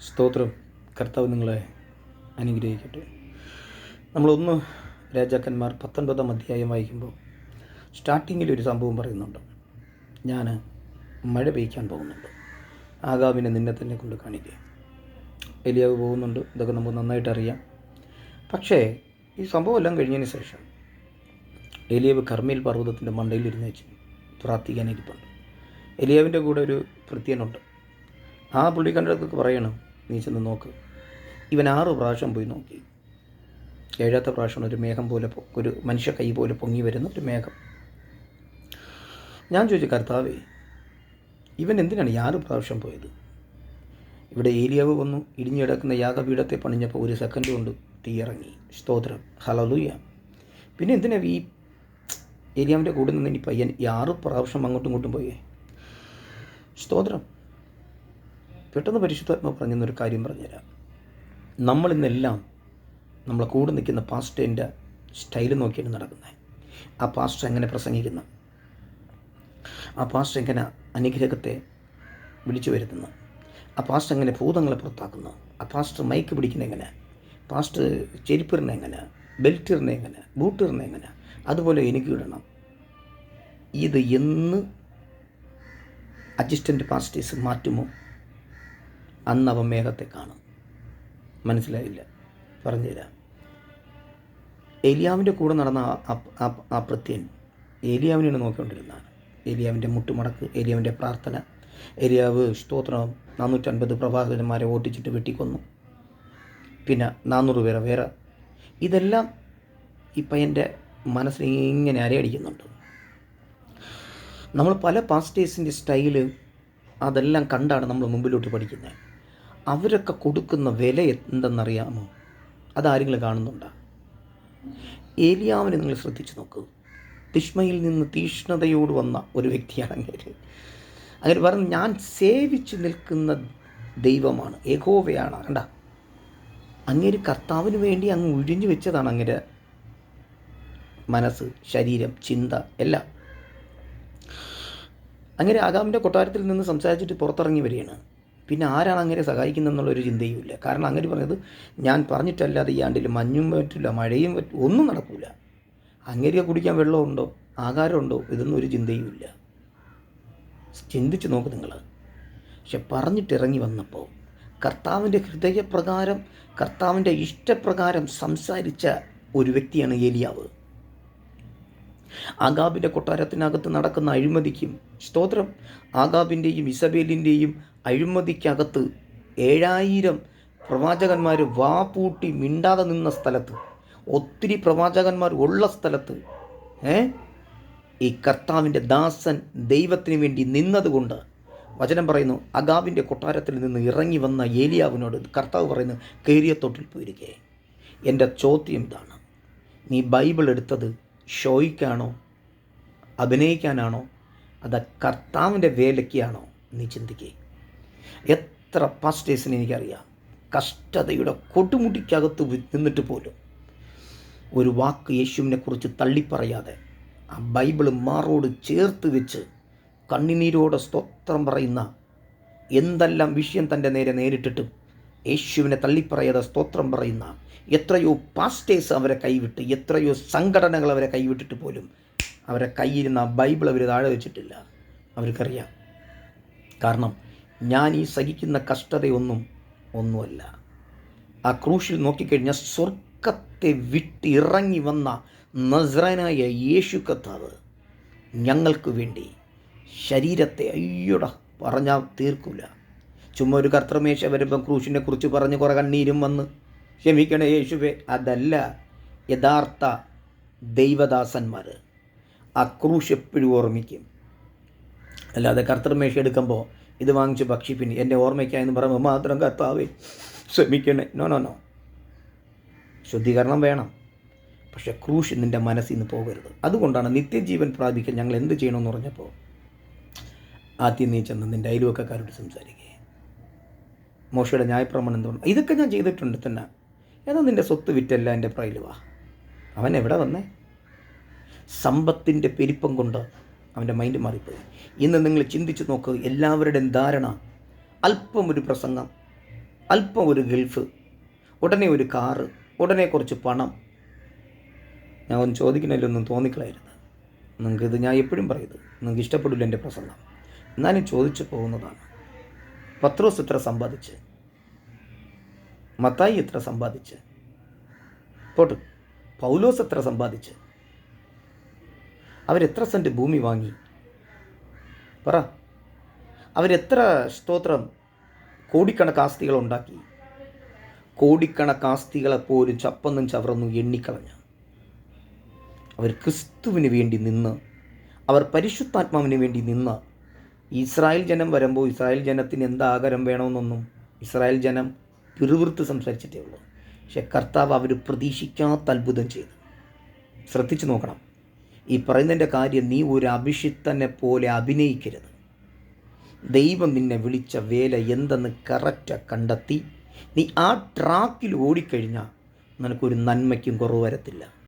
സ്തോത്രം. കർത്താവ് നിങ്ങളെ അനുഗ്രഹിക്കട്ടെ. നമ്മളൊന്ന് രാജാക്കന്മാർ 19 അധ്യായം വായിക്കുമ്പോൾ സ്റ്റാർട്ടിങ്ങിൽ ഒരു സംഭവം പറയുന്നുണ്ട്. ഞാൻ മഴ പെയ്ക്കാൻ പോകുന്നുണ്ട്, ആകാവിനെ നിന്നെ തന്നെ കൊണ്ട് കാണിക്കുക. എലിയാവ് പോകുന്നുണ്ട്, ഇതൊക്കെ നമുക്ക് നന്നായിട്ട് അറിയാം. പക്ഷേ ഈ സംഭവം എല്ലാം കഴിഞ്ഞതിന് ശേഷം എലിയാവ് കർമ്മേൽ പർവ്വതത്തിൻ്റെ മണ്ടയിൽ ഇരുന്നേച്ച് പ്രാർത്ഥിക്കാനിരിപ്പുണ്ട്. എലിയാവിൻ്റെ കൂടെ ഒരു ഭൃത്യനുണ്ട്. ആ പുള്ളിക്കാരൻ്റെ അടുത്തൊക്കെ പറയണം, നീ ചെന്ന് നോക്ക്. ഇവൻ 6 പ്രാവശ്യം പോയി നോക്കി. 7ാമത്തെ പ്രാവശ്യം ഒരു മേഘം പോലെ, ഒരു മനുഷ്യ കൈ പോലെ പൊങ്ങി വരുന്ന ഒരു മേഘം. ഞാൻ ചോദിച്ചു, കർത്താവേ, ഇവൻ എന്തിനാണ് ഈ 6 പ്രാവശ്യം പോയത്? ഇവിടെ ഏലിയാവ് വന്നു ഇടിഞ്ഞു കിടക്കുന്ന യാഗപീഠത്തെ പണിഞ്ഞപ്പോൾ 1 സെക്കൻഡ് കൊണ്ട് തീയിറങ്ങി. സ്തോത്രം, ഹല്ലേലൂയ. പിന്നെ എന്തിനാ ഈ ഏലിയാവിൻ്റെ കൂടെ നിന്ന് ഈ പയ്യൻ ഈ 6 പ്രാവശ്യം അങ്ങോട്ടും ഇങ്ങോട്ടും പോയേ? സ്തോത്രം. പെട്ടെന്ന് പരിശുദ്ധാത്മാവ് പറഞ്ഞൊരു കാര്യം പറഞ്ഞുതരാം. നമ്മളിന്നെല്ലാം നമ്മളെ കൂടെ നിൽക്കുന്ന പാസ്റ്ററിൻ്റെ സ്റ്റൈല് നോക്കിയാണ് നടക്കുന്നത്. ആ പാസ്റ്റർ എങ്ങനെ പ്രസംഗിക്കുന്നു, ആ പാസ്റ്റർ എങ്ങനെ അനുഗ്രഹത്തെ വിളിച്ചു വരുത്തുന്നു, ആ പാസ്റ്റർ എങ്ങനെ ഭൂതങ്ങളെ പുറത്താക്കുന്നു, ആ പാസ്റ്റർ മൈക്ക് പിടിക്കുന്ന എങ്ങനെ, പാസ്റ്റർ ചെരുപ്പിറിനെ എങ്ങനെ, ബെൽറ്റിറിനെ എങ്ങനെ, ബൂട്ടിറിനെ എങ്ങനെ, അതുപോലെ എനിക്ക് ഇടണം. ഇത് എന്ന് അസിസ്റ്റൻ്റ് പാസ്റ്റേഴ്സ് മാറ്റുമോ അന്ന് അവൻ മേഘത്തെ കാണും. മനസ്സിലായില്ല? പറഞ്ഞുതരാം. ഏലിയാവിൻ്റെ കൂടെ നടന്ന ആ ഭൃത്യൻ ഏലിയാവിനെയാണ് നോക്കിക്കൊണ്ടിരുന്നതാണ്. ഏലിയാവിൻ്റെ മുട്ടുമടക്ക്, ഏലിയാവിൻ്റെ പ്രാർത്ഥന, ഏലിയാവ് സ്തോത്രം 450 പ്രവാചകന്മാരെ ഓട്ടിച്ചിട്ട് വെട്ടിക്കൊന്നു, പിന്നെ 400 പേരെ വേറെ. ഇതെല്ലാം ഈ പയ്യൻ്റെ മനസ്സിൽ ഇങ്ങനെ അരയടിക്കുന്നുണ്ട്. നമ്മൾ പല പാസ്റ്റേഴ്സിൻ്റെ സ്റ്റൈല് അതെല്ലാം കണ്ടാണ് നമ്മൾ മുമ്പിലോട്ട് പഠിക്കുന്നത്. അവരൊക്കെ കൊടുക്കുന്ന വില എന്തെന്നറിയാമോ? അതാരെങ്കിലും കാണുന്നുണ്ടോ? ഏലിയാവിനെ നിങ്ങൾ ശ്രദ്ധിച്ച് നോക്കൂ. തിഷ്മയിൽ നിന്ന് തീഷ്ണതയോട് വന്ന ഒരു വ്യക്തിയാണ് അങ്ങനെ പറഞ്ഞു. ഞാൻ സേവിച്ച് നിൽക്കുന്ന ദൈവമാണ്, യഹോവയാണ്. കണ്ട, അങ്ങേര് കർത്താവിന് വേണ്ടി അങ്ങ് ഒഴിഞ്ഞു വെച്ചതാണ് അങ്ങേരെ മനസ്സ്, ശരീരം, ചിന്ത എല്ലാം. അങ്ങനെ ആകാമിൻ്റെ കൊട്ടാരത്തിൽ നിന്ന് സംസാരിച്ചിട്ട് പുറത്തിറങ്ങി വരികയാണ്. പിന്നെ ആരാണ് അങ്ങനെ സഹായിക്കുന്നതെന്നുള്ളൊരു ചിന്തയും ഇല്ല. കാരണം അങ്ങനെ പറഞ്ഞത്, ഞാൻ പറഞ്ഞിട്ടല്ലാതെ ഈ ആണ്ടിൽ മഞ്ഞും പറ്റില്ല, മഴയും ഒന്നും നടക്കില്ല. അങ്ങനെ കുടിക്കാൻ വെള്ളമുണ്ടോ, ആഹാരമുണ്ടോ, ഇതൊന്നും ഒരു ചിന്തയും ഇല്ല. ചിന്തിച്ച് നോക്ക് നിങ്ങൾ. പക്ഷെ പറഞ്ഞിട്ടിറങ്ങി വന്നപ്പോൾ കർത്താവിൻ്റെ ഹൃദയപ്രകാരം, കർത്താവിൻ്റെ ഇഷ്ടപ്രകാരം സംസാരിച്ച ഒരു വ്യക്തിയാണ് ഏലിയാവ്. ആഗാബിൻ്റെ കൊട്ടാരത്തിനകത്ത് നടക്കുന്ന അഴിമതിക്കും, സ്തോത്രം, ആഗാബിൻ്റെയും ഇസബേലിൻ്റെയും അഴിമതിക്കകത്ത് 7000 പ്രവാചകന്മാർ വാപൂട്ടി മിണ്ടാതെ നിന്ന സ്ഥലത്ത്, ഒത്തിരി പ്രവാചകന്മാർ ഉള്ള സ്ഥലത്ത് ഈ കർത്താവിൻ്റെ ദാസൻ ദൈവത്തിന് വേണ്ടി നിന്നതുകൊണ്ട് വചനം പറയുന്നു, ആഗാബിൻ്റെ കൊട്ടാരത്തിൽ നിന്ന് ഇറങ്ങി വന്ന ഏലിയാവിനോട് കർത്താവ് പറയുന്നു, കേരിയത്തോട്ടിൽ പോയിരിക്കേ. എൻ്റെ ചോദ്യം ഇതാണ്, നീ ബൈബിൾ എടുത്തത് ഷോയ്ക്കാണോ, അഭിനയിക്കാനാണോ, അത് കർത്താവിൻ്റെ വേലയ്ക്കാണോ? നീ ചിന്തിക്കേ. എത്ര പാസ്റ്റേഴ്സിനെ എനിക്കറിയാം, കഷ്ടതയുടെ കൊടുമുടിക്കകത്ത് നിന്നിട്ട് പോലും ഒരു വാക്ക് യേശുവിനെ കുറിച്ച് തള്ളിപ്പറയാതെ ആ ബൈബിള് മാറോട് ചേർത്ത് വെച്ച് കണ്ണുനീരോടെ സ്തോത്രം പറയുന്ന, എന്തെല്ലാം വിഷയം തൻ്റെ നേരിട്ടിട്ടും യേശുവിനെ തള്ളിപ്പറയാതെ സ്തോത്രം പറയുന്ന എത്രയോ പാസ്റ്റേഴ്സ് അവരെ കൈവിട്ട്, എത്രയോ സംഘടനകൾ അവരെ കൈവിട്ടിട്ട് പോലും അവരെ കയ്യിരുന്ന ബൈബിൾ അവർ താഴെ വെച്ചിട്ടില്ല. അവർക്കറിയാം. കാരണം ഞാൻ ഈ സഹിക്കുന്ന ഒന്നുമല്ല. ആ ക്രൂശിൽ നോക്കിക്കഴിഞ്ഞാൽ സ്വർഗത്തെ വിട്ടിറങ്ങി വന്ന നസ്രായനായ യേശു കർത്താവ് ഞങ്ങൾക്ക് വേണ്ടി ശരീരത്തെ പറഞ്ഞാൽ തീർക്കില്ല. ചുമ്മാ ഒരു കർത്തൃമേശ വരുമ്പം ക്രൂശിനെ കുറിച്ച് പറഞ്ഞ് കുറേ കണ്ണീരും വന്ന്, ക്ഷമിക്കണേ യേശുവേ, അതല്ല യഥാർത്ഥ ദൈവദാസന്മാർ. ആ ക്രൂശ് എപ്പോഴും ഓർമ്മിക്കും. അല്ലാതെ കർത്തൃമേശ എടുക്കുമ്പോൾ ഇത് വാങ്ങിച്ച് ഭക്ഷിപ്പിന് എൻ്റെ ഓർമ്മയ്ക്കായെന്ന് പറയുമ്പോൾ മാത്രം കർത്താവേ ക്ഷമിക്കണേ. നോ. ശുദ്ധീകരണം വേണം, പക്ഷേ ക്രൂശ് നിൻ്റെ മനസ്സിൽ നിന്ന് പോകരുത്. അതുകൊണ്ടാണ് നിത്യജീവൻ പ്രാപിക്കാൻ ഞങ്ങൾ എന്ത് ചെയ്യണമെന്ന് പറഞ്ഞപ്പോൾ ആദ്യം നീ ചെന്ന് നിൻ്റെ അയൽവക്കക്കാരോട് സംസാരിക്കുക. മോശയുടെ ന്യായപ്രമാണം എന്തുകൊണ്ട് ഇതൊക്കെ ഞാൻ ചെയ്തിട്ടുണ്ട് തന്നെ. ഏതാ നിൻ്റെ സ്വത്ത് വിറ്റല്ല എൻ്റെ പ്രൈല് വാ. അവൻ എവിടെ വന്നേ? സമ്പത്തിൻ്റെ പെരുപ്പം കൊണ്ട് അവൻ്റെ മൈൻഡ് മാറിപ്പോയി. ഇന്ന് നിങ്ങൾ ചിന്തിച്ച് നോക്ക്, എല്ലാവരുടെയും ധാരണ അല്പം ഒരു പ്രസംഗം, അല്പം ഒരു ഗൾഫ്, ഉടനെ ഒരു കാറ്, ഉടനെ കുറച്ച് പണം. ഞാൻ ഒന്ന് ചോദിക്കണമല്ലൊന്നും തോന്നിക്കളയരുത്. നിങ്ങൾക്കിത് ഞാൻ എപ്പോഴും പറയുന്നത്, നിങ്ങൾക്ക് ഇഷ്ടപ്പെടില്ല എൻ്റെ പ്രസംഗം, എന്നാലും ചോദിച്ചു പോകുന്നതാണ്. പത്രോസ് എത്ര സമ്പാദിച്ച്, മത്തായി എത്ര സമ്പാദിച്ച്, പോട്ട് പൗലോസ് എത്ര സമ്പാദിച്ച്, അവരെത്ര സെൻറ്റ് ഭൂമി വാങ്ങി പറ, അവരെത്ര സ്തോത്രം കോടിക്കണക്ക് ആസ്തികൾ ഉണ്ടാക്കി, കോടിക്കണക്ക് ആസ്തികളെപ്പോലും ചപ്പന്നും ചവറൊന്നും എണ്ണിക്കളഞ്ഞ് അവർ ക്രിസ്തുവിന് വേണ്ടി നിന്ന്, അവർ പരിശുദ്ധാത്മാവിന് വേണ്ടി നിന്ന്. ഇസ്രായേൽ ജനം വരുമ്പോൾ ഇസ്രായേൽ ജനത്തിന് എന്ത് ആഹാരം വേണമെന്നൊന്നും ഇസ്രായേൽ ജനം പിറുവിറുത്ത് സംസാരിച്ചിട്ടേ ഉള്ളൂ. പക്ഷെ കർത്താവ് അവർ പ്രതീക്ഷിക്കാത്ത അത്ഭുതം ചെയ്തു. ശ്രദ്ധിച്ചു നോക്കണം. ഈ പറയുന്നതിൻ്റെ കാര്യം, നീ ഒരു അഭിഷിക്തനെ പോലെ അഭിനയിക്കരുത്. ദൈവം നിന്നെ വിളിച്ച വേല എന്തെന്ന് കറക്റ്റ് കണ്ടെത്തി നീ ആ ട്രാക്കിൽ ഓടിക്കഴിഞ്ഞാൽ നിനക്കൊരു നന്മയ്ക്കും കുറവ് വരത്തില്ല.